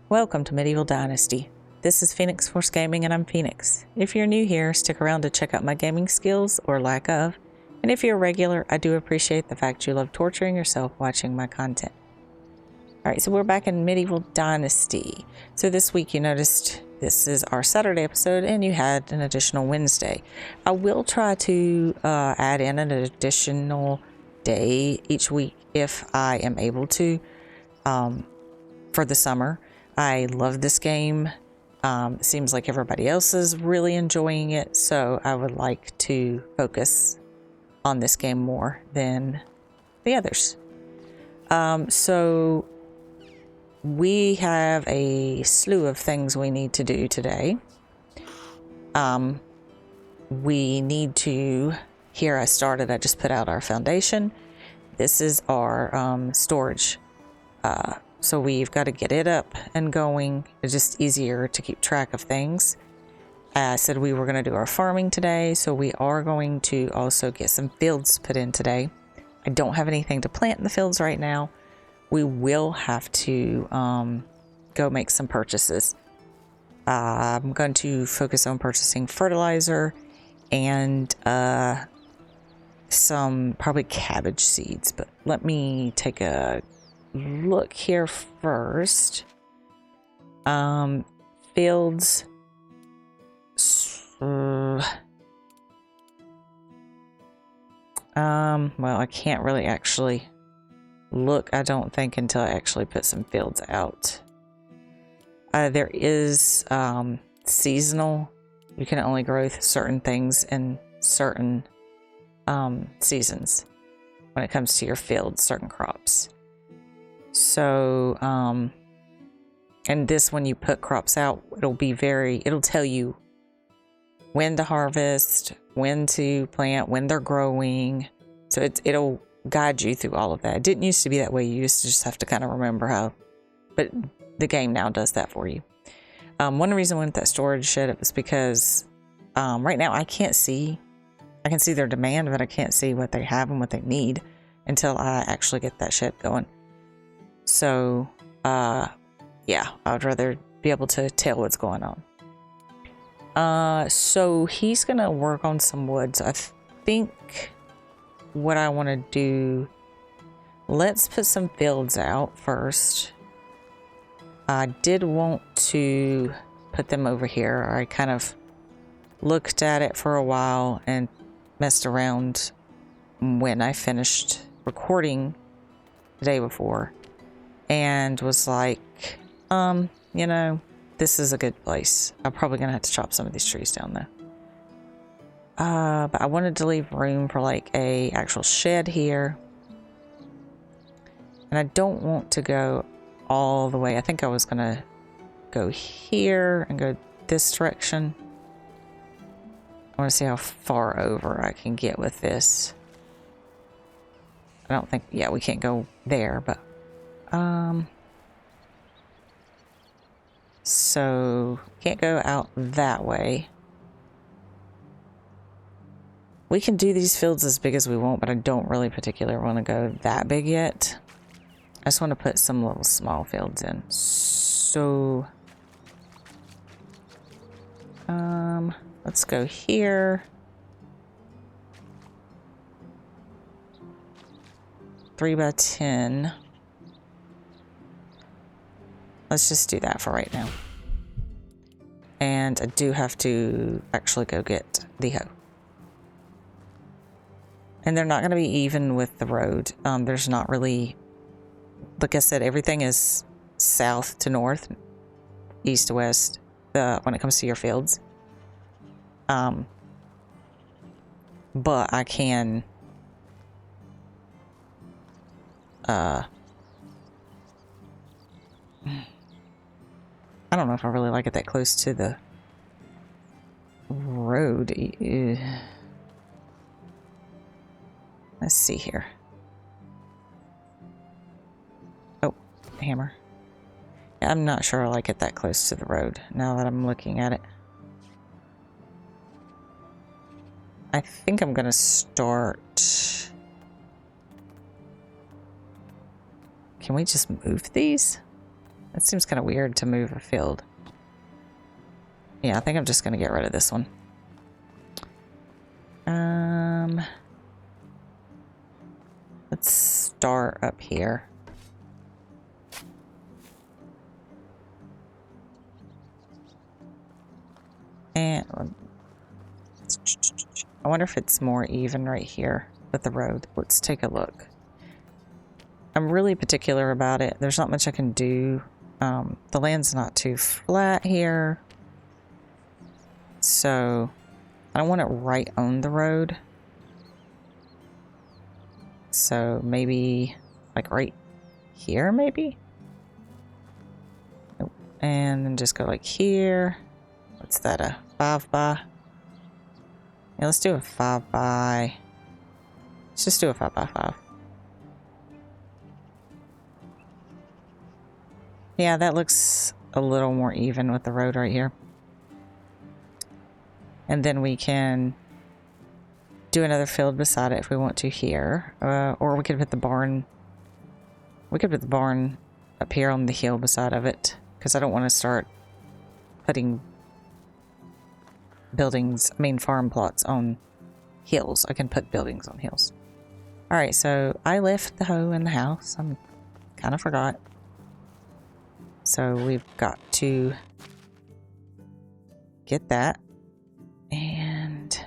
Welcome to Medieval Dynasty. This is Phoenix Force Gaming and I'm Phoenix. If you're new here, stick around to check out my gaming skills or lack of. And if you're a regular, I do appreciate the fact you love torturing yourself watching my content. Alright, so we're back in Medieval Dynasty. So this week you noticed this is our Saturday episode and you had an additional Wednesday. I will try to add in an additional day each week if I am able to for the summer. I love this game. It seems like everybody else is really enjoying it, so I would like to focus on this game more than the others. So we have a slew of things we need to do today. We need to, here I just put out our foundation. This is our storage. So we've got to get it up and going. It's just easier to keep track of things. I said we were going to do our farming today, so we are going to also get some fields put in today. I don't have anything to plant in the fields right now. We will have to go make some purchases. I'm going to focus on purchasing fertilizer and some probably cabbage seeds, but let me take a look here first. Fields. Well, I can't really actually look, I don't think, until I actually put some fields out. There is seasonal. You can only grow certain things in certain seasons when it comes to your fields, certain crops. So, and this, when you put crops out, it'll tell you when to harvest, when to plant, when they're growing. So it'll guide you through all of that. It didn't used to be that way. You used to just have to kind of remember how, but the game now does that for you. One reason I went that storage shed, it was because right now I can't see. I can see their demand, but I can't see what they have and what they need until I actually get that shed going. So, yeah, I would rather be able to tell what's going on. So he's going to work on some wood. So I think what I want to do, let's put some fields out first. I did want to put them over here. I kind of looked at it for a while and messed around when I finished recording the day before. And was like, you know, this is a good place. I'm probably going to have to chop some of these trees down though. But I wanted to leave room for like a actual shed here. And I don't want to go all the way. I think I was going to go here and go this direction. I want to see how far over I can get with this. I don't think, yeah, we can't go there, but so can't go out that way. We can do these fields as big as we want, but I don't really particularly want to go that big yet. I just want to put some little small fields in. So let's go here. 3 by 10. Let's just do that for right now. And I do have to actually go get the hoe. And they're not going to be even with the road. There's not really, like I said, everything is south to north, east to west, when it comes to your fields. But I can I don't know if I really like it that close to the road. Let's see here. Oh, hammer. Yeah, I'm not sure I like it that close to the road now that I'm looking at it. I think I'm gonna start. Can we just move these? It seems kind of weird to move a field. Yeah, I think I'm just going to get rid of this one. Let's start up here. And I wonder if it's more even right here with the road. Let's take a look. I'm really particular about it. There's not much I can do. The land's not too flat here. So I don't want it right on the road. So maybe like right here, maybe? Nope. And then just go like here. What's that, a 5 by? Yeah, let's do a 5 by. Let's just do a 5 by 5. Yeah, that looks a little more even with the road right here. And then we can do another field beside it if we want to here. Or we could put the barn. We could put the barn up here on the hill beside of it. Because I don't want to start putting buildings, I mean farm plots on hills. I can put buildings on hills. Alright, so I left the hoe in the house. I kind of forgot. So we've got to get that. And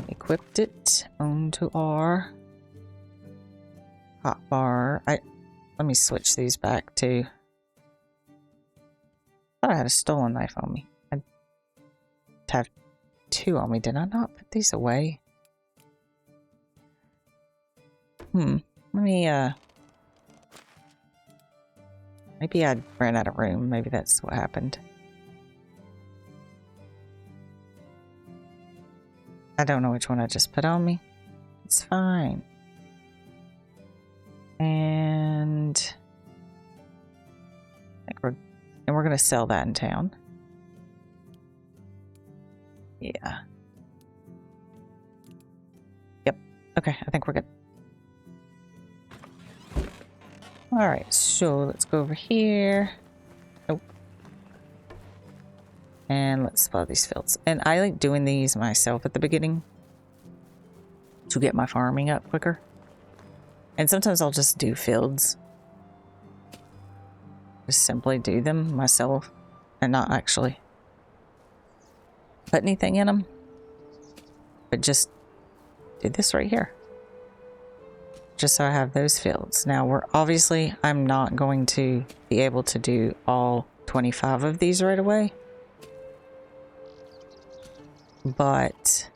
equipped it onto our hotbar. Let me switch these back to. I thought I had a stolen knife on me. I have 2 on me. Did I not put these away? Let me maybe I ran out of room. Maybe that's what happened. I don't know which one I just put on me. It's fine. And I think we're gonna sell that in town. Yeah. Yep. Okay, I think we're good. Alright, so let's go over here. Oh. And let's plow these fields. And I like doing these myself at the beginning to get my farming up quicker. And sometimes I'll just do fields. Just simply do them myself and not actually put anything in them. But just do this right here. Just so I have those fields. Now I'm not going to be able to do all 25 of these right away. But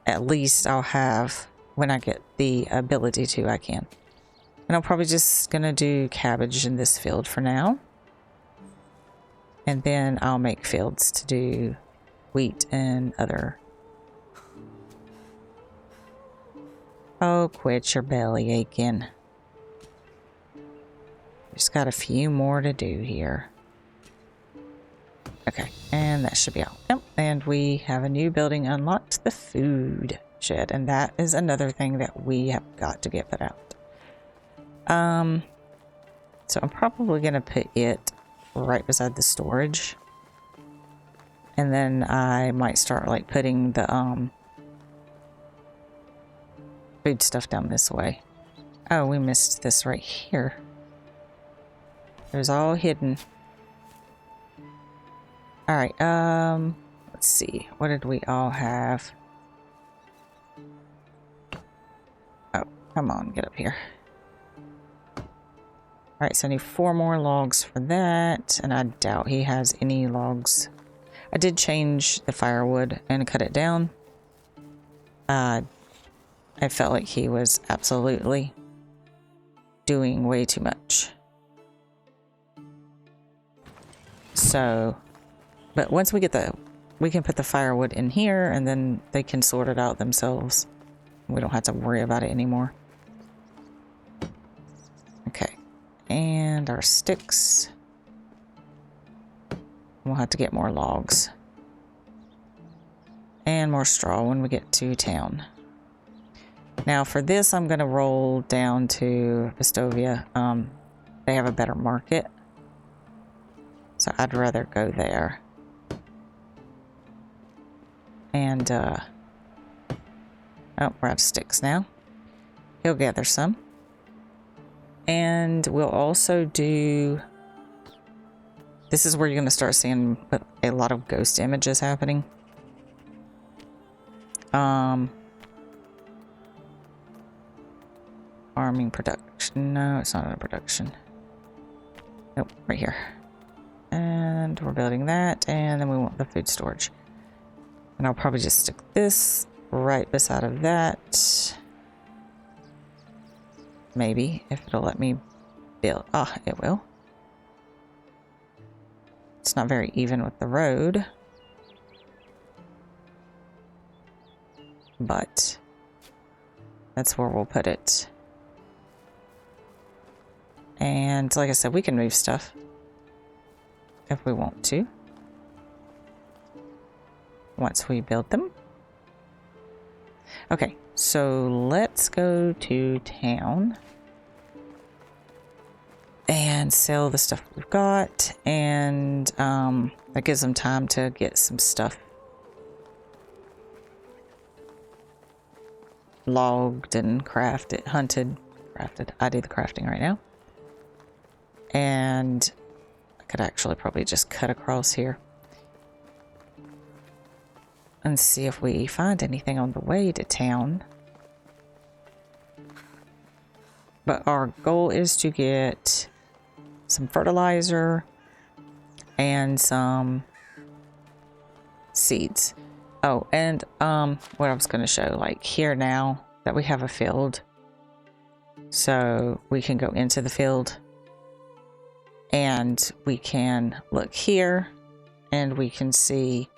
at least I'll have, when I get the ability to, I can. And I'm probably just gonna do cabbage in this field for now. And then I'll make fields to do wheat and other. Oh, quit your belly aching. Just got a few more to do here. Okay, and that should be all. Yep, and we have a new building unlocked, the food shed, and that is another thing that we have got to get put out. So I'm probably gonna put it right beside the storage, and then I might start like putting the food stuff down this way. Oh, we missed this right here. It was all hidden. Alright, let's see. What did we all have? Oh, come on, get up here. Alright, so I need 4 more logs for that, and I doubt he has any logs. I did change the firewood and cut it down. I felt like he was absolutely doing way too much. So, but once we get we can put the firewood in here and then they can sort it out themselves. We don't have to worry about it anymore. Okay, and our sticks. We'll have to get more logs. And more straw when we get to town. Now for this, I'm going to roll down to Vestovia. they have a better market. So I'd rather go there. And, oh, we're out of sticks now. He'll gather some. And we'll also do... This is where you're going to start seeing a lot of ghost images happening. Farming production. No, it's not a production. Nope, right here. And we're building that. And then we want the food storage. And I'll probably just stick this right beside of that. Maybe, if it'll let me build. Ah, it will. It's not very even with the road. But that's where we'll put it. And like I said, we can move stuff if we want to. Once we build them. Okay, so let's go to town and sell the stuff we've got, and that gives them time to get some stuff logged and crafted, hunted, crafted. I do the crafting right now. And I could actually probably just cut across here and see if we find anything on the way to town. But our goal is to get some fertilizer and some seeds. Oh, and what I was going to show, like here now that we have a field, so we can go into the field and we can look here and we can see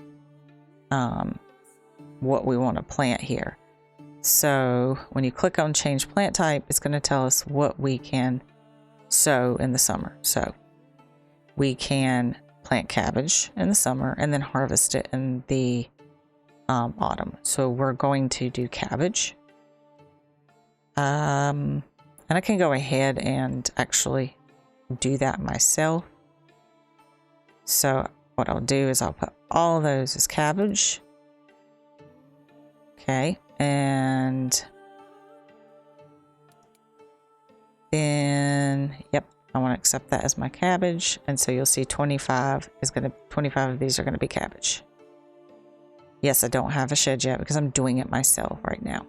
what we want to plant here. So when you click on change plant type, it's going to tell us what we can sow in the summer. So we can plant cabbage in the summer and then harvest it in the autumn. So we're going to do cabbage. And I can go ahead and actually do that myself. So what I'll do is I'll put all of those as cabbage. Okay, and then, yep, I want to accept that as my cabbage. And so you'll see 25 of these are going to be cabbage. Yes, I don't have a shed yet because I'm doing it myself right now.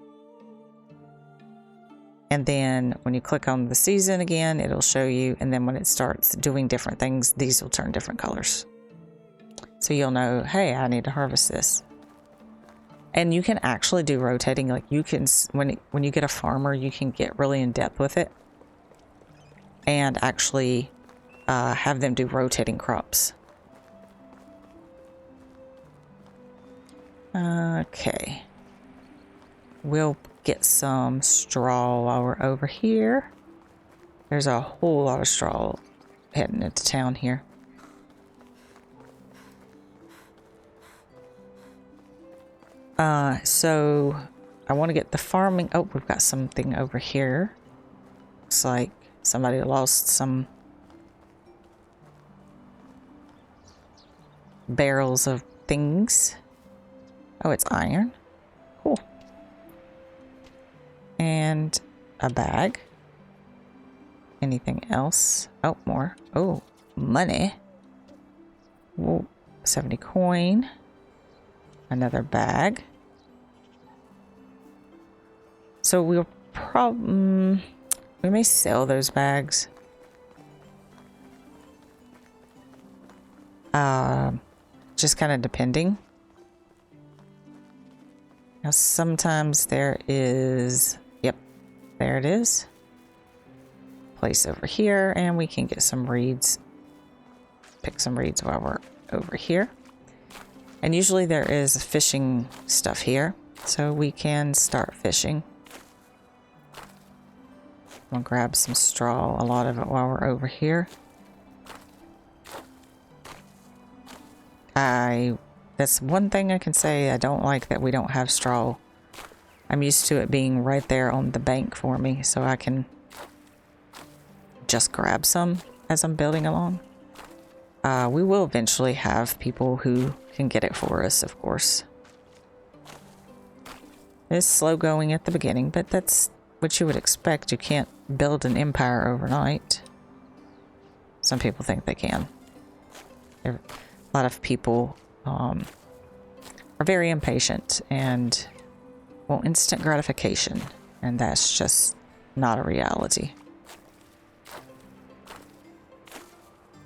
And then when you click on the season again, it'll show you. And then when it starts doing different things, these will turn different colors. So you'll know, hey, I need to harvest this. And you can actually do rotating. Like you can, when you get a farmer, you can get really in depth with it and actually have them do rotating crops. Okay. We'll get some straw while we're over here. There's a whole lot of straw heading into town here. So I want to get the farming. Oh, we've got something over here. Looks like somebody lost some barrels of things. Oh, it's iron. Cool. And a bag. Anything else? Oh, more. Oh, money. Whoa, 70 coin. Another bag. So we'll probably, we may sell those bags. Just kind of depending. Now sometimes there is, yep, there it is. Place over here, and we can get some reeds. Pick some reeds while we're over here. And usually there is fishing stuff here, so we can start fishing. I'm gonna grab some straw, a lot of it while we're over here. That's one thing I can say I don't like, that we don't have straw. I'm used to it being right there on the bank for me, so I can just grab some as I'm building along. We will eventually have people who can get it for us, of course. It's slow going at the beginning, but that's what you would expect. You can't build an empire overnight. Some people think they can. A lot of people are very impatient and want instant gratification, and that's just not a reality.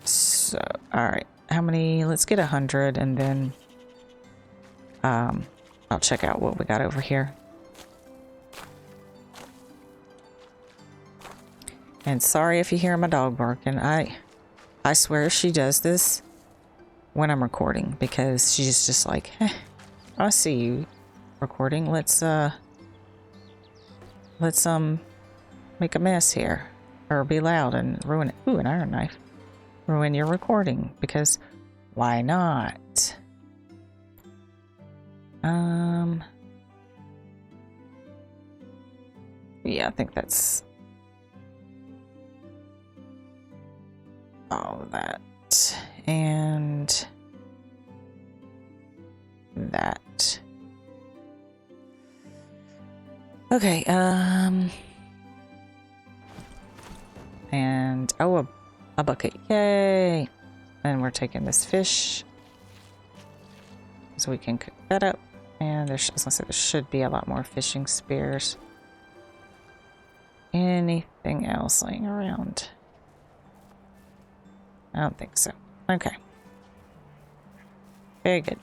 So, alright. How many? Let's get 100, and then I'll check out what we got over here. And sorry if you hear my dog barking. I swear she does this when I'm recording, because she's just like, eh, I see you recording. Let's make a mess here, or be loud and ruin it. Ooh, an iron knife. Ruin your recording, because why not? Yeah, I think that's all of that. And that. Okay, and oh, a bucket, yay! And we're taking this fish so we can cook that up. And there's, as I said, there should be a lot more fishing spears. Anything else laying around? I don't think so. Okay. Very good.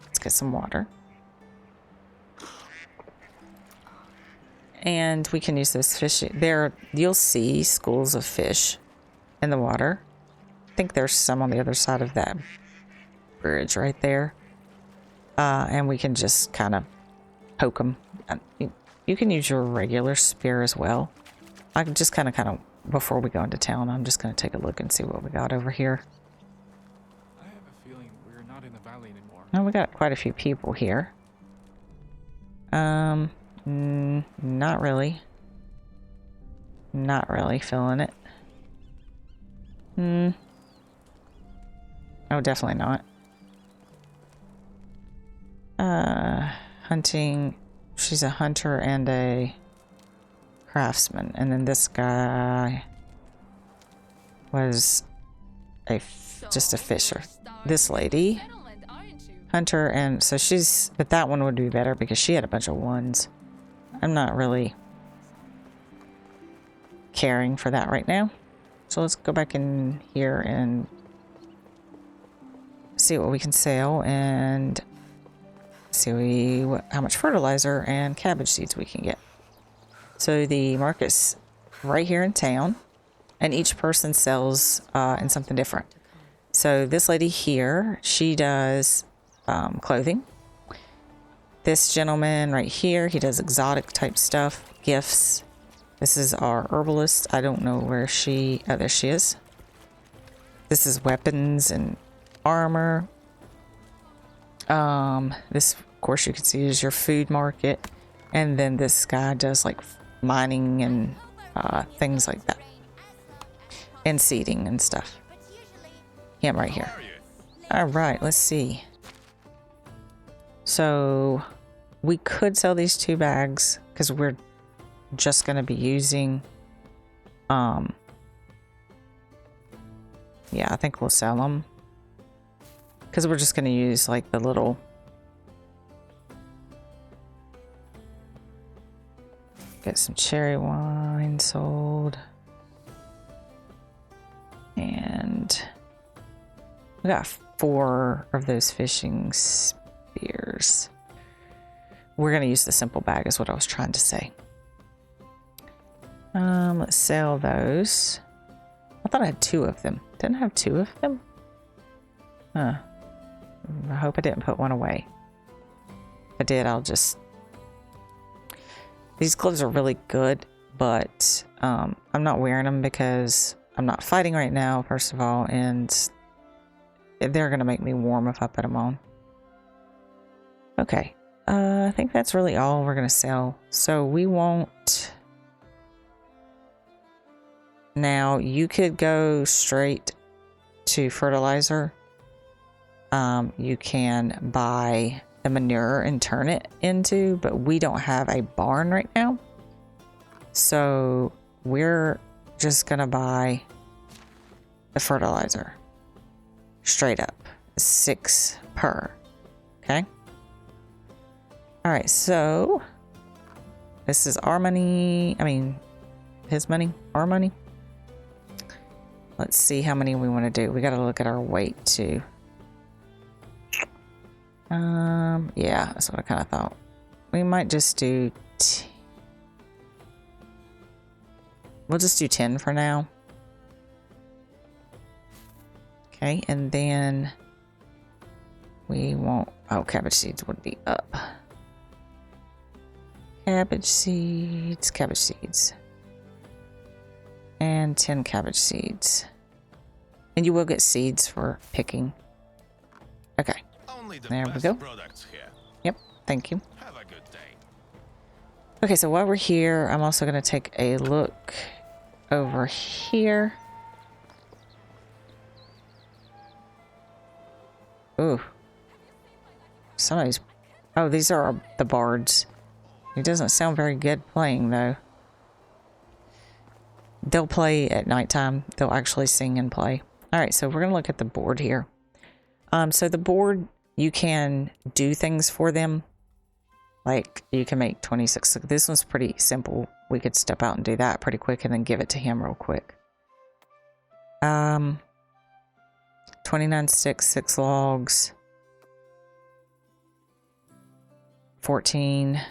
Let's get some water. And we can use this fish. There, you'll see schools of fish in the water. I think there's some on the other side of that bridge right there. And we can just kind of poke them. You can use your regular spear as well. I can just kind of, before we go into town, I'm just going to take a look and see what we got over here. I have a feeling we're not in the valley anymore. Oh, we got quite a few people here. Not really. Not really feeling it. Oh, definitely not. Hunting. She's a hunter and a craftsman. And then this guy was just a fisher. This lady, hunter, and so she's, but that one would be better because she had a bunch of ones. I'm not really caring for that right now. So let's go back in here and see what we can sell and see how much fertilizer and cabbage seeds we can get. So the market's right here in town, and each person sells in something different. So this lady here, she does clothing. This gentleman right here, he does exotic type stuff, gifts. This is our herbalist. I don't know where she... Oh, there she is. This is weapons and armor. This, of course, you can see is your food market. And then this guy does like mining and things like that. And seeding and stuff. Him right here. All right, let's see. So we could sell these 2 bags because we're just going to be using yeah, I think we'll sell them because we're just going to use like the little get some cherry wine sold, and we got 4 of those fishing spears. We're going to use the simple bag is what I was trying to say. Let's sell those. I thought I had 2 of them. Didn't I have 2 of them? Huh. I hope I didn't put one away. If I did, I'll just... These gloves are really good, but I'm not wearing them because I'm not fighting right now, first of all, and they're going to make me warm if I put them on. Okay. I think that's really all we're going to sell. So we won't... Now, you could go straight to fertilizer. You can buy the manure and turn it into, but we don't have a barn right now. So we're just gonna buy the fertilizer straight up, 6 per. Okay. All right, so this is our money. I mean, his money, our money. Let's see how many we want to do. We got to look at our weight too. Yeah, that's what I kind of thought. We might just do we'll just do 10 for now. Okay, and then we won't, oh, cabbage seeds would be up. Cabbage seeds. And 10 cabbage seeds. And you will get seeds for picking. Okay. There we go. Yep, thank you. Have a good day. Okay, so while we're here, I'm also going to take a look over here. Ooh. Some of these... Oh, these are the bards. He doesn't sound very good playing, though. They'll play at nighttime. They'll actually sing and play. Alright, so we're going to look at the board here. So the board, you can do things for them. Like, you can make 26. This one's pretty simple. We could step out and do that pretty quick and then give it to him real quick. 29 sticks, 6 logs. 14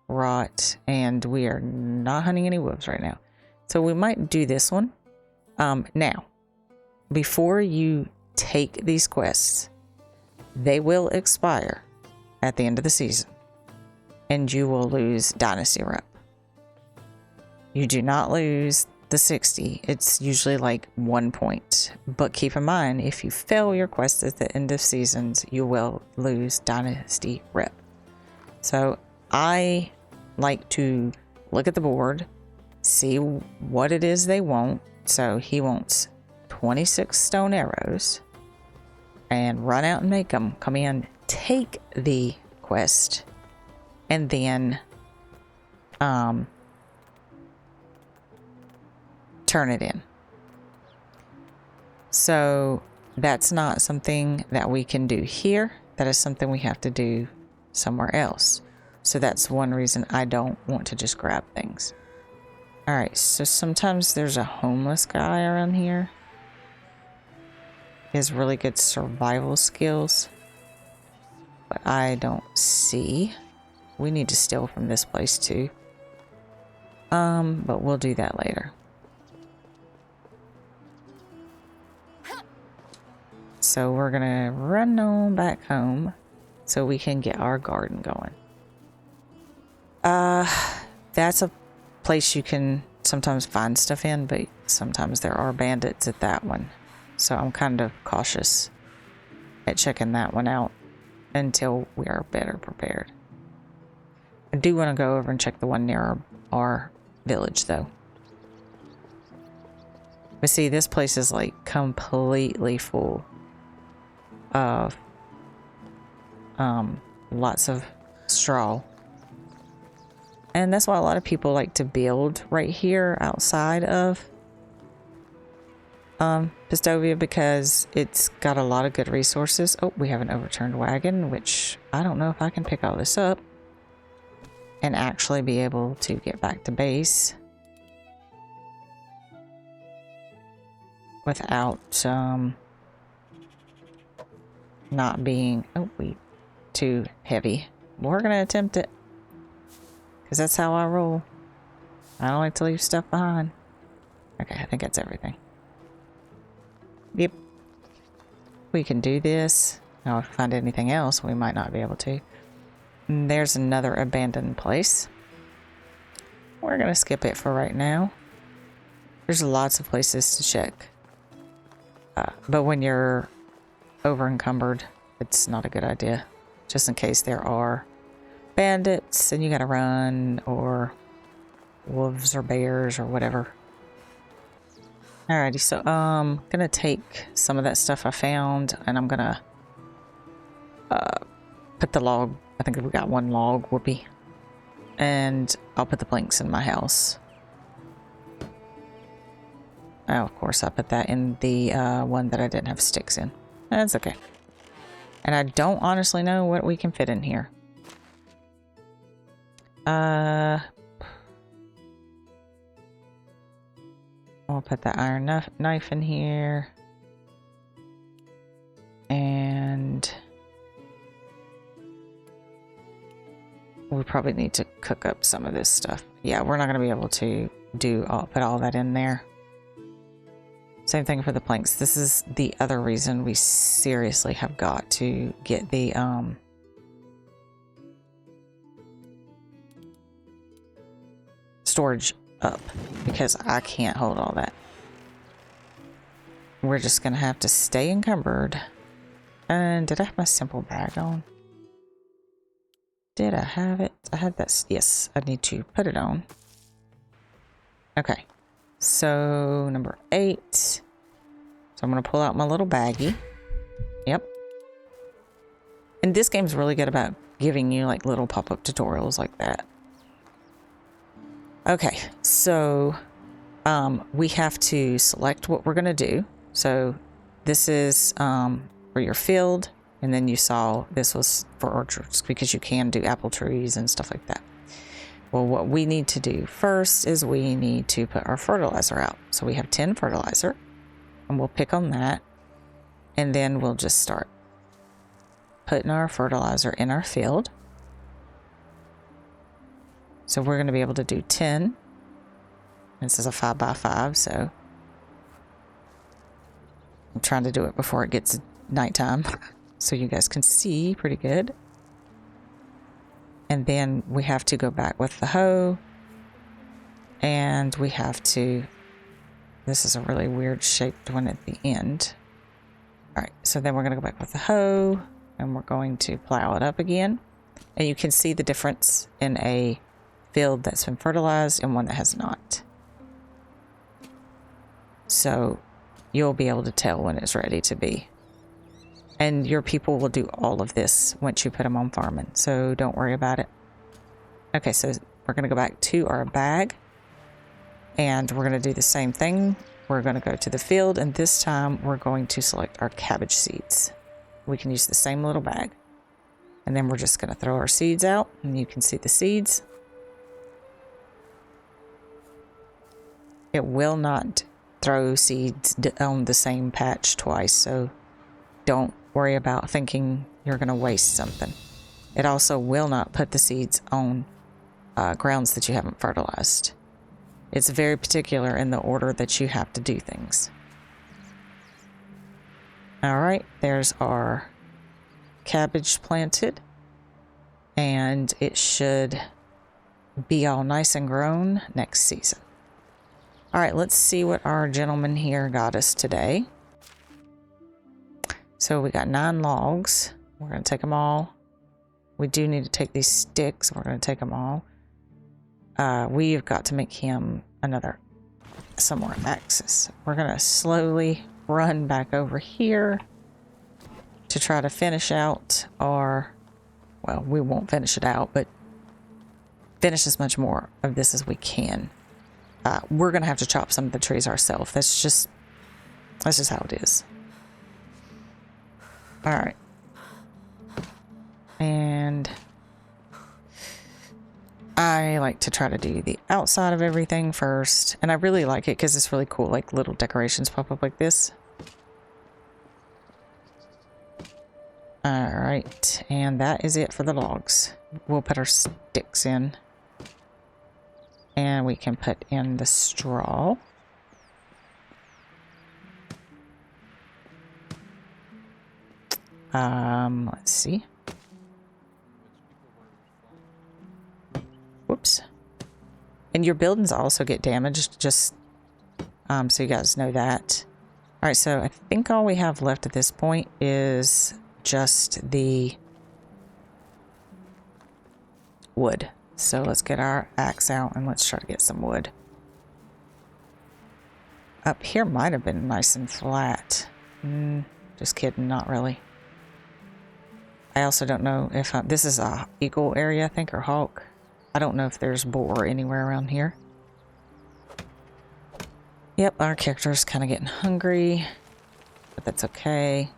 rot. And we are not hunting any wolves right now. So we might do this one. Now, before you take these quests, they will expire at the end of the season. And you will lose Dynasty Rep. You do not lose the 60. It's usually like 1 point. But keep in mind, if you fail your quest at the end of seasons, you will lose Dynasty Rep. So I like to look at the board, see what it is they want. So he wants 26 stone arrows. And run out and make them. Come in, take the quest. And then turn it in. So that's not something that we can do here. That is something we have to do somewhere else. So that's one reason I don't want to just grab things. Alright, so sometimes there's a homeless guy around here. He has really good survival skills. But I don't see. We need to steal from this place too. But we'll do that later. So we're gonna run on back home so we can get our garden going. That's a place you can sometimes find stuff in, but sometimes there are bandits at that one. So I'm kind of cautious at checking that one out until we are better prepared. I do want to go over and check the one near our village, though. But see, this place is like completely full of lots of straw. And that's why a lot of people like to build right here outside of Pistovia, because it's got a lot of good resources. Oh, we have an overturned wagon, which I don't know if I can pick all this up and actually be able to get back to base without not being too heavy. We're gonna attempt it because that's how I roll. I don't like to leave stuff behind. Okay, I think that's everything. Yep. We can do this. Now, if we find anything else, we might not be able to. And there's another abandoned place. We're going to skip it for right now. There's lots of places to check. But when you're over encumbered, it's not a good idea. Just in case there are bandits and you got to run, or wolves or bears or whatever. Alrighty, so gonna take some of that stuff I found and I'm gonna put the log. I think we got one log, whoopee. And I'll put the planks in my house. Oh, of course, I put that in the one that I didn't have sticks in. That's okay. And I don't honestly know what we can fit in here. I'll put that iron knife in here. And we probably need to cook up some of this stuff. Yeah, we're not going to be able to put all that in there. Same thing for the planks. This is the other reason we seriously have got to get the storage up, because I can't hold all that. We're just gonna have to stay encumbered. And did I have my simple bag on? Did I have it? I had that. Yes, I need to put it on. Okay. So, number 8. So I'm going to pull out my little baggie. Yep. And this game's really good about giving you like little pop-up tutorials like that. Okay, so we have to select what we're going to do. So this is for your field, and then you saw this was for orchards because you can do apple trees and stuff like that. Well, what we need to do first is we need to put our fertilizer out. So we have 10 fertilizer, and we'll pick on that, and then we'll just start putting our fertilizer in our field. So we're going to be able to do 10. This is a 5x5, so I'm trying to do it before it gets nighttime so you guys can see pretty good. And then we have to go back with the hoe, and we have to, this is a really weird shaped one at the end. All right, so then we're going to go back with the hoe, and we're going to plow it up again. And you can see the difference in a field that's been fertilized and one that has not. So you'll be able to tell when it's ready to be. And your people will do all of this once you put them on farming, so don't worry about it. Okay, so we're going to go back to our bag, and we're going to do the same thing. We're going to go to the field, and this time we're going to select our cabbage seeds. We can use the same little bag. And then we're just going to throw our seeds out, and you can see the seeds. It will not throw seeds on the same patch twice, so don't worry about thinking you're going to waste something. It also will not put the seeds on grounds that you haven't fertilized. It's very particular in the order that you have to do things. All right, there's our cabbage planted, and it should be all nice and grown next season. All right, let's see what our gentleman here got us today. So we got 9 logs. We're going to take them all. We do need to take these sticks. We're going to take them all. We've got to make him some more axes. We're going to slowly run back over here to try to finish out our, well, we won't finish it out, but finish as much more of this as we can. We're going to have to chop some of the trees ourselves. That's just how it is. All right. And I like to try to do the outside of everything first. And I really like it because it's really cool. Like little decorations pop up like this. All right. And that is it for the logs. We'll put our sticks in. And we can put in the straw. Let's see. Whoops. And your buildings also get damaged, just so you guys know that. All right, so I think all we have left at this point is just the wood. So let's get our axe out and let's try to get some wood. Up here might have been nice and flat. Just kidding, not really. I also don't know if this is a eagle area, I think, or hawk. I don't know if there's boar anywhere around here. Yep, our character's kind of getting hungry, but that's okay.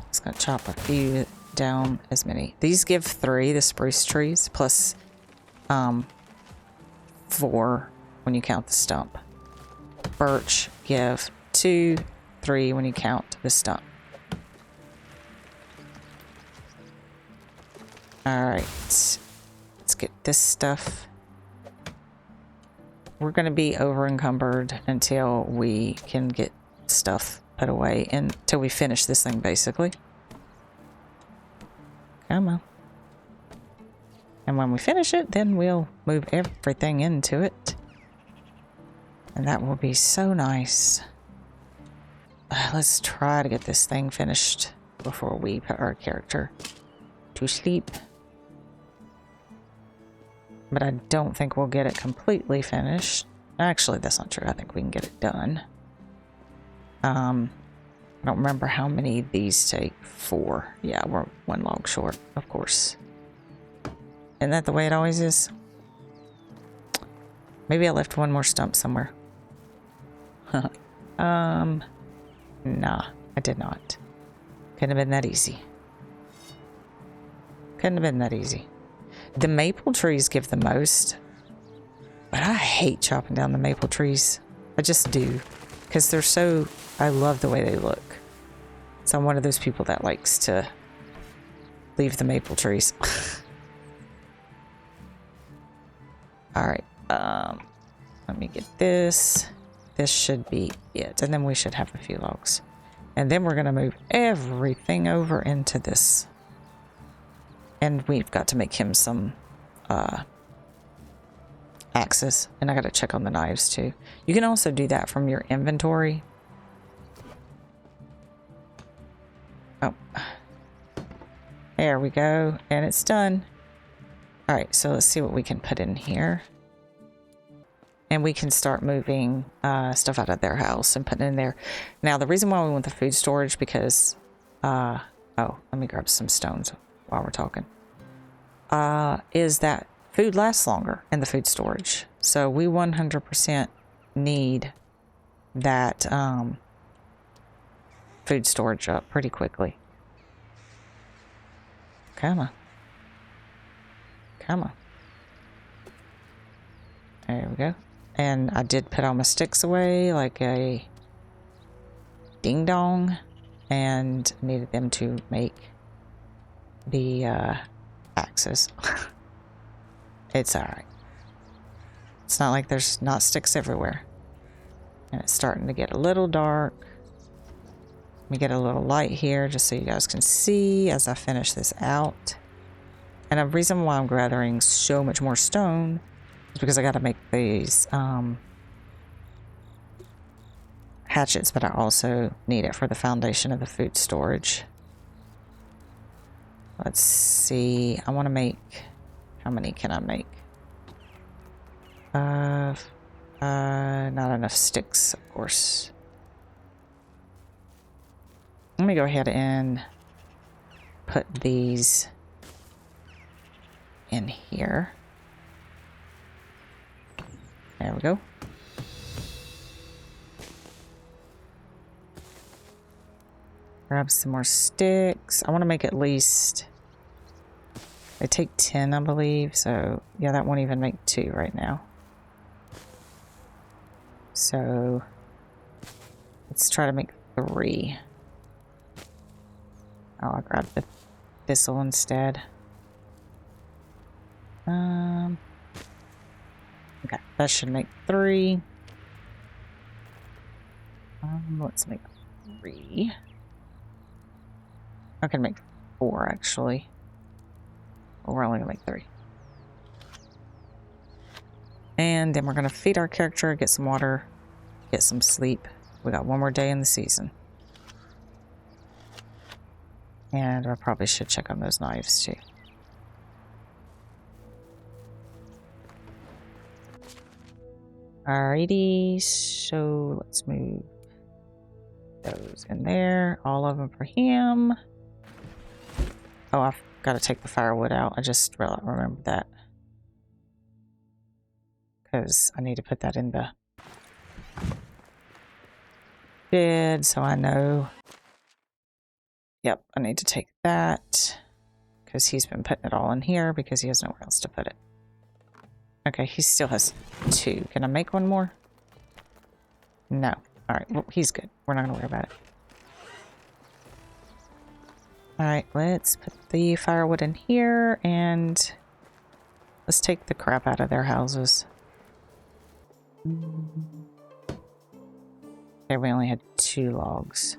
Just gonna chop a few down, as many. These give 3, the spruce trees, plus 4 when you count the stump. Birch give 2, 3 when you count the stump. Alright, let's get this stuff. We're going to be over encumbered until we can get stuff put away, until we finish this thing, basically. Come on. And when we finish it, then we'll move everything into it. And that will be so nice. Let's try to get this thing finished before we put our character to sleep. But I don't think we'll get it completely finished. Actually, that's not true. I think we can get it done. I don't remember how many these take. 4. Yeah, we're 1 log short, of course. Isn't that the way it always is? Maybe I left 1 more stump somewhere. Nah, I did not. Couldn't have been that easy. Couldn't have been that easy. The maple trees give the most, but I hate chopping down the maple trees. I just do, because they're so, I love the way they look. So I'm one of those people that likes to leave the maple trees. Alright, let me get this. This should be it, and then we should have a few logs. And then we're going to move everything over into this. And we've got to make him some axes. And I got to check on the knives too. You can also do that from your inventory. Oh. There we go. And it's done. Alright, so let's see what we can put in here. And we can start moving stuff out of their house and putting it in there. Now, the reason why we want the food storage, because... oh, let me grab some stones while we're talking. Is that food lasts longer in the food storage. So we 100% need that food storage up pretty quickly. Come on. Come on. There we go. And I did put all my sticks away like a ding dong, and needed them to make the axes. It's alright. It's not like there's not sticks everywhere. And it's starting to get a little dark. Let me get a little light here just so you guys can see as I finish this out. And the reason why I'm gathering so much more stone is because I got to make these hatchets, but I also need it for the foundation of the food storage. Let's see. I want to make... How many can I make? Not enough sticks, of course. Let me go ahead and put these in here. There we go. Grab some more sticks. I want to make at least... They take 10, I believe. So, yeah, that won't even make 2 right now. So, let's try to make 3. Oh, I'll grab the thistle instead. Okay, that should make 3. Let's make 3. I can make 4, actually. Well, we're only gonna make 3. And then we're gonna feed our character, get some water, get some sleep. We got 1 more day in the season. And I probably should check on those knives too. Alrighty, so let's move those in there. All of them for him. Oh, I've got to take the firewood out. I just remembered that. Because I need to put that in the bed so I know. Yep, I need to take that. Because he's been putting it all in here because he has nowhere else to put it. Okay, he still has 2. Can I make one more? No. Alright, well, he's good. We're not going to worry about it. Alright, let's put the firewood in here and let's take the crap out of their houses. Okay, we only had 2 logs.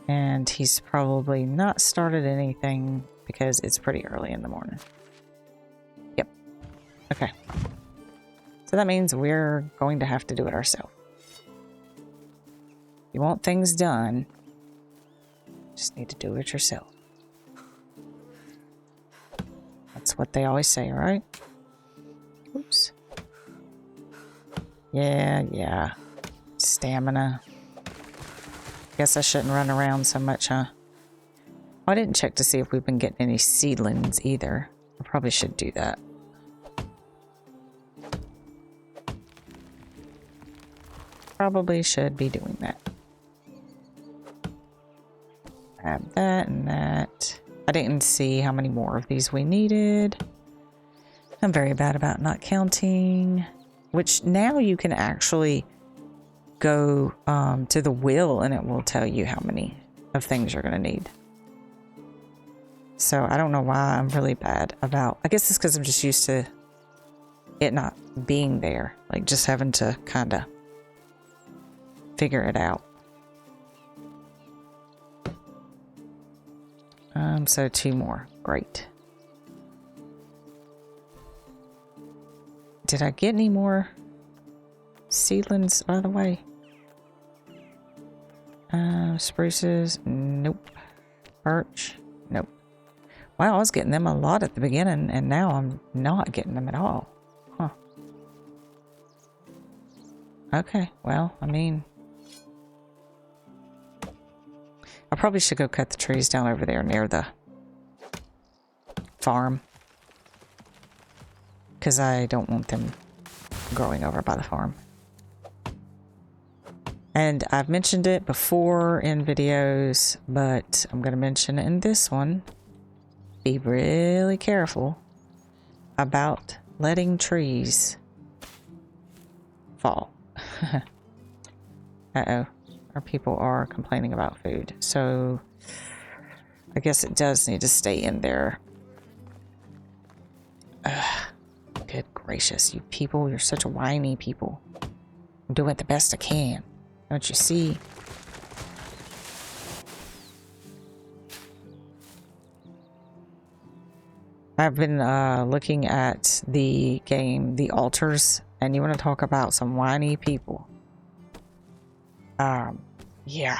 And he's probably not started anything because it's pretty early in the morning. Yep. Okay. So that means we're going to have to do it ourselves. You want things done, just need to do it yourself. That's what they always say, right? Oops. Yeah. Stamina. Guess I shouldn't run around so much, huh? I didn't check to see if we've been getting any seedlings either. I probably should do that. Probably should be doing that. Grab that and that. I didn't see how many more of these we needed. I'm very bad about not counting. Which now you can actually go to the wheel and it will tell you how many of things you're going to need. So I don't know why I'm really bad about... I guess it's because I'm just used to it not being there. Like just having to kind of figure it out. So 2 more. Great. Did I get any more seedlings out of the way? Spruces? Nope. Birch? Nope. Wow, I was getting them a lot at the beginning, and now I'm not getting them at all. Huh. Okay, well, I mean... I probably should go cut the trees down over there near the farm. Because I don't want them growing over by the farm. And I've mentioned it before in videos, but I'm going to mention it in this one. Be really careful about letting trees fall. Uh-oh. Our people are complaining about food. So I guess it does need to stay in there. Good gracious, you people. You're such whiny people. I'm doing the best I can. Don't you see? I've been looking at the game, The Altars, and you want to talk about some whiny people. Yeah.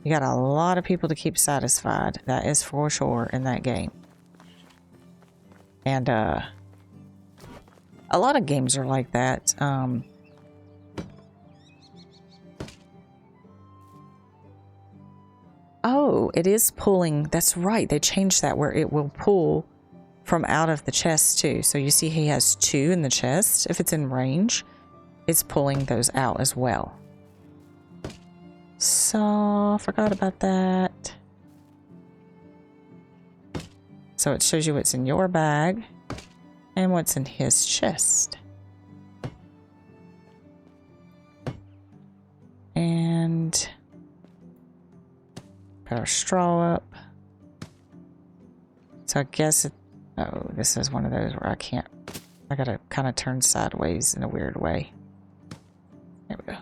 You got a lot of people to keep satisfied. That is for sure in that game. And, a lot of games are like that. Oh, it is pulling. That's right. They changed that where it will pull from out of the chest too. So you see he has 2 in the chest. If it's in range, it's pulling those out as well. So, forgot about that. So it shows you what's in your bag and what's in his chest. And put our straw up. So I guess it, oh, this is one of those where I can't, I gotta kind of turn sideways in a weird way. There we go.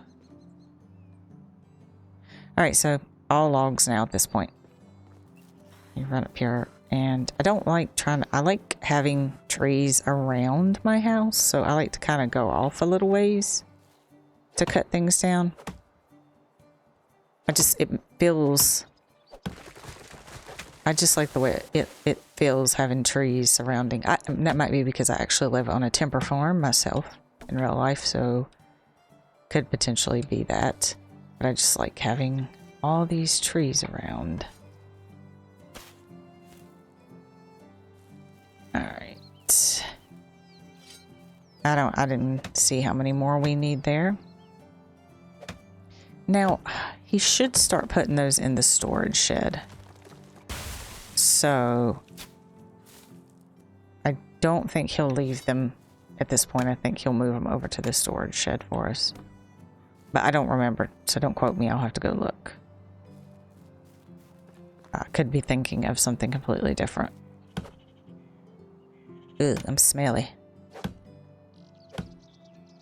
Alright, so all logs now at this point. You run up here, and I don't like I like having trees around my house, so I like to kind of go off a little ways to cut things down. It feels, I just like the way it feels having trees surrounding. That might be because I actually live on a timber farm myself. in real life, so could potentially be that. But I just like having all these trees around. Alright. I didn't see how many more we need there. Now, he should start putting those in the storage shed. So, I don't think he'll leave them at this point. I think he'll move them over to the storage shed for us. But I don't remember, so don't quote me. I'll have to go look. I could be thinking of something completely different. Ugh, I'm smelly.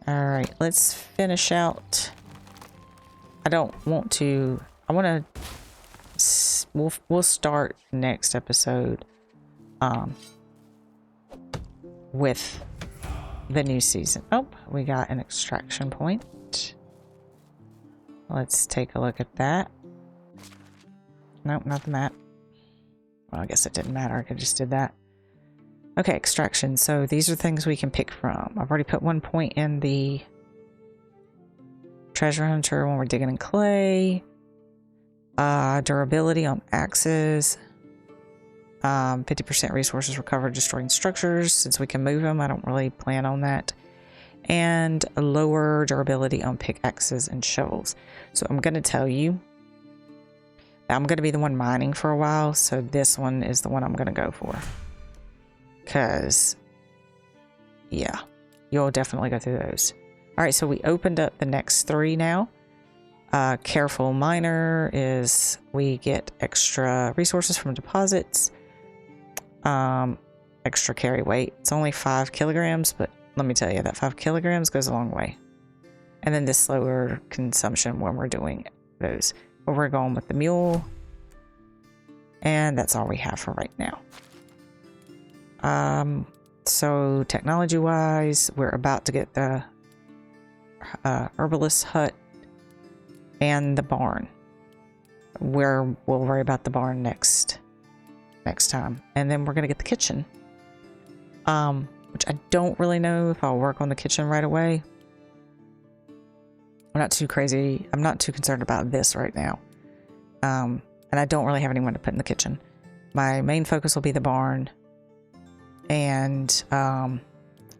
Alright, let's finish out. I don't want to... I want to... We'll start next episode with the new season. Oh, we got an extraction point. Let's take a look at that. Nope, not the map. Well, I guess it didn't matter. I could just did that. Okay, extraction. So these are things we can pick from. I've already put 1 point in the treasure hunter when we're digging in clay. Durability on axes. 50% resources recovered destroying structures. Since we can move them, I don't really plan on that. And a lower durability on pickaxes and shovels. So I'm going to tell you, I'm going to be the one mining for a while, so this one is the one I'm going to go for. Because, yeah, you'll definitely go through those. All right, so we opened up the next 3 now. Careful miner is we get extra resources from deposits. Extra carry weight. It's only 5 kilograms, but let me tell you, that 5 kilograms goes a long way. And then the slower consumption when we're doing those. But we're going with the mule. And that's all we have for right now. So technology-wise, we're about to get the herbalist hut and the barn. We'll worry about the barn next time. And then we're going to get the kitchen. Which I don't really know if I'll work on the kitchen right away. I'm not too crazy. I'm not too concerned about this right now. And I don't really have anyone to put in the kitchen. My main focus will be the barn. And I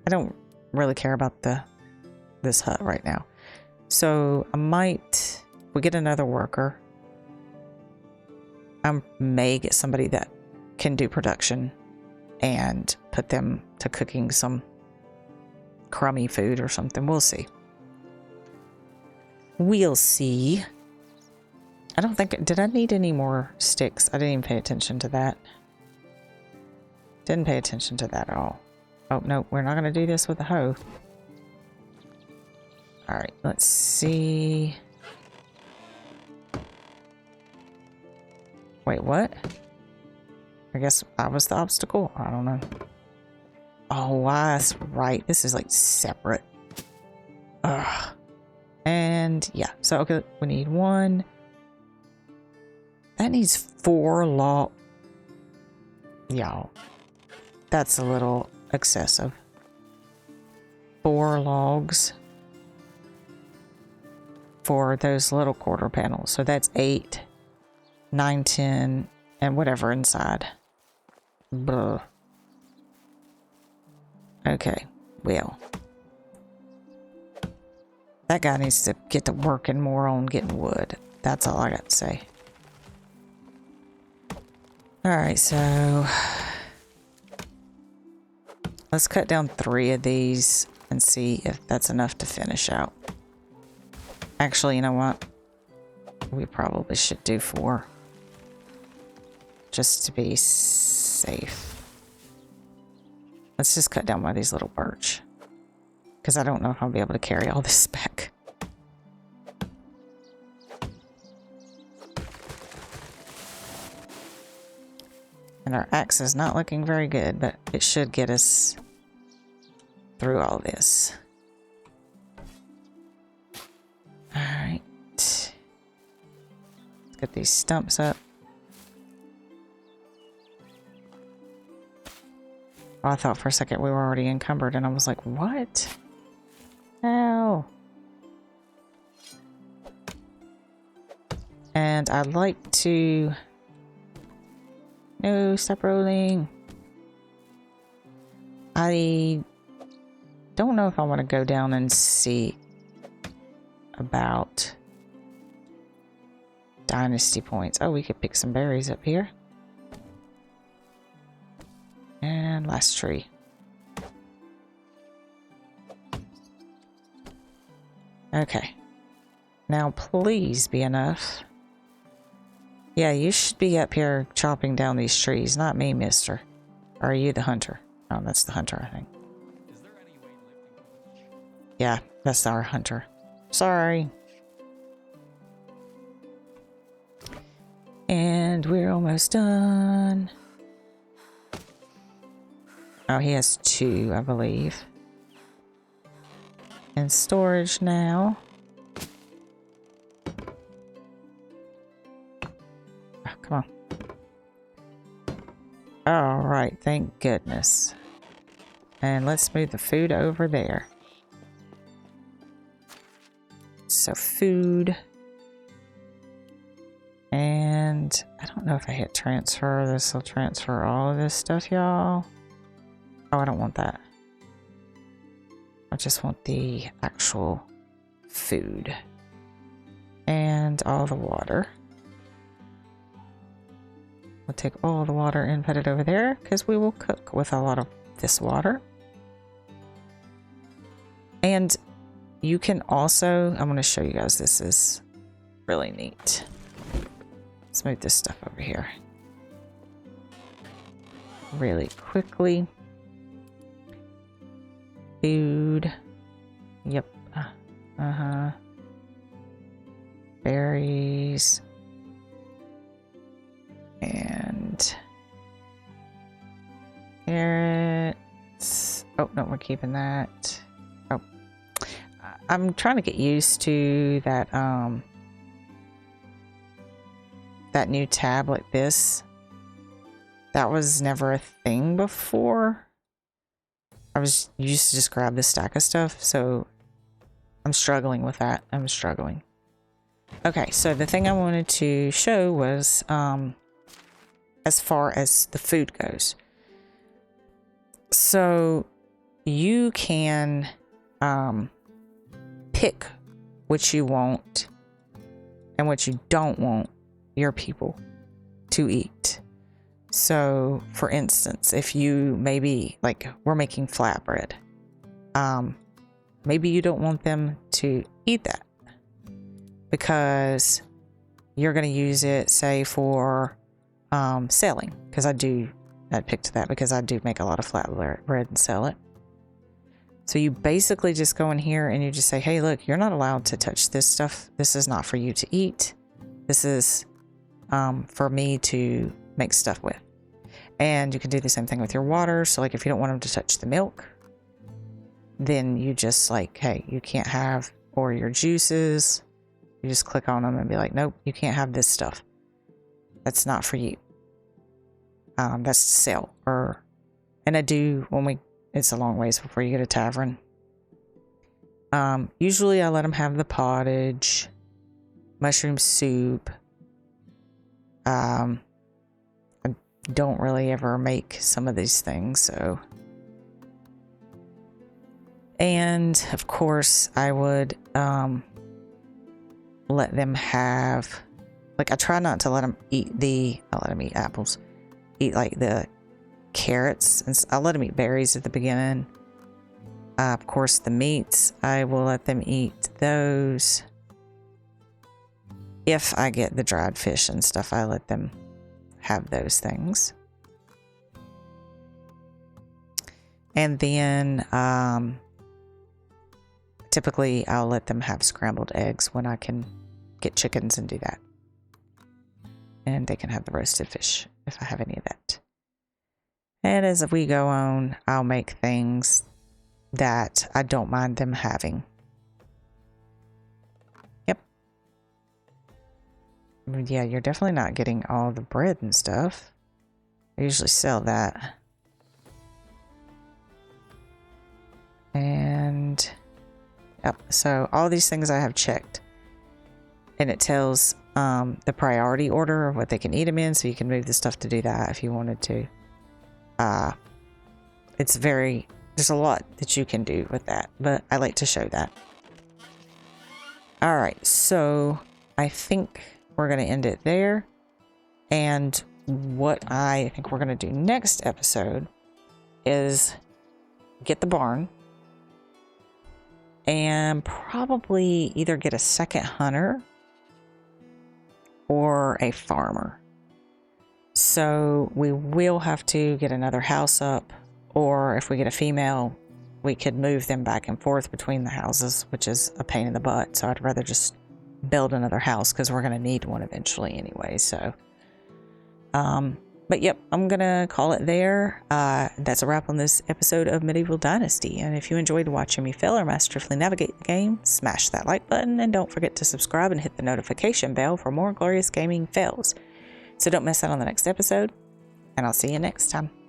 don't really care about this hut right now. So I might, if we get another worker, I may get somebody that can do production and put them to cooking some crummy food or something. We'll see. We'll see. I don't think, did I need any more sticks? I didn't even pay attention to that. Didn't pay attention to that at all. Oh, no, we're not going to do this with a hoe. All right, let's see. Wait, what? I guess I was the obstacle. I don't know. Oh, that's right. This is like separate. Ugh. And yeah, so okay, we need 1. That needs 4 log. Y'all, that's a little excessive. 4 logs for those little quarter panels. So that's 8, 9, 10, and whatever inside. Blah. Okay, well. That guy needs to get to working more on getting wood. That's all I got to say. Alright, so let's cut down 3 of these and see if that's enough to finish out. Actually, you know what? We probably should do 4. Just to be safe. Let's just cut down one of these little birch. Because I don't know if I'll be able to carry all this back. And our axe is not looking very good, but it should get us through all this. Alright. Let's get these stumps up. Oh, I thought for a second we were already encumbered, and I was like, what? Ow. And I'd like to... No, stop rolling. I don't know if I want to go down and see about dynasty points. Oh, we could pick some berries up here. And last tree. Okay. Now please be enough. Yeah, you should be up here chopping down these trees, not me, mister. Or are you the hunter? Oh, that's the hunter, I think. Is there any way lifting? Yeah, that's our hunter. Sorry. And we're almost done. Oh, he has 2, I believe. In storage now. Oh, come on. All right, thank goodness. And let's move the food over there. So food. And I don't know if I hit transfer. This will transfer all of this stuff, y'all. Oh, I don't want that. I just want the actual food. And all the water. We'll take all the water and put it over there because we will cook with a lot of this water. And you can also, I'm going to show you guys, this is really neat. Let's move this stuff over here really quickly. Food. Yep. Berries. And carrots. Oh, no, we're keeping that. Oh. I'm trying to get used to that, that new tab like this. That was never a thing before. I was used to just grab this stack of stuff, so I'm struggling with that. I'm struggling. Okay, so the thing I wanted to show was as far as the food goes. So you can pick what you want and what you don't want your people to eat. So, for instance, if you maybe, like, we're making flatbread, maybe you don't want them to eat that because you're going to use it, say, for selling. Because I picked that because I do make a lot of flatbread and sell it. So you basically just go in here and you just say, hey, look, you're not allowed to touch this stuff. This is not for you to eat. This is for me to make stuff with. And you can do the same thing with your water. So like if you don't want them to touch the milk, then you just like, hey, you can't have, or your juices, you just click on them and be like, nope, you can't have this stuff. That's not for you. That's to sell. And I do, it's a long ways before you get a tavern. Usually I let them have the pottage, mushroom soup. I don't really ever make some of these things, so. And of course I would let them have, like I try not to let them eat I'll let them eat apples, eat like the carrots, and I'll let them eat berries at the beginning. Of course the meats, I will let them eat those. If I get the dried fish and stuff, I let them have those things. And then typically I'll let them have scrambled eggs when I can get chickens and do that. And they can have the roasted fish if I have any of that. And as we go on, I'll make things that I don't mind them having. Yep. Yeah, you're definitely not getting all the bread and stuff. I usually sell that. And Yep. So all these things I have checked. And it tells the priority order of what they can eat them in, so you can move the stuff to do that if you wanted to. There's a lot that you can do with that, but I like to show that. All right, so I think we're going to end it there. And what I think we're going to do next episode is get the barn and probably either get a second hunter or a farmer. So we will have to get another house up, or if we get a female, we could move them back and forth between the houses, which is a pain in the butt. So I'd rather just build another house because we're going to need one eventually anyway. So, but yep, I'm going to call it there. That's a wrap on this episode of Medieval Dynasty. And if you enjoyed watching me fail or masterfully navigate the game, smash that like button and don't forget to subscribe and hit the notification bell for more glorious gaming fails. So don't miss out on the next episode, and I'll see you next time.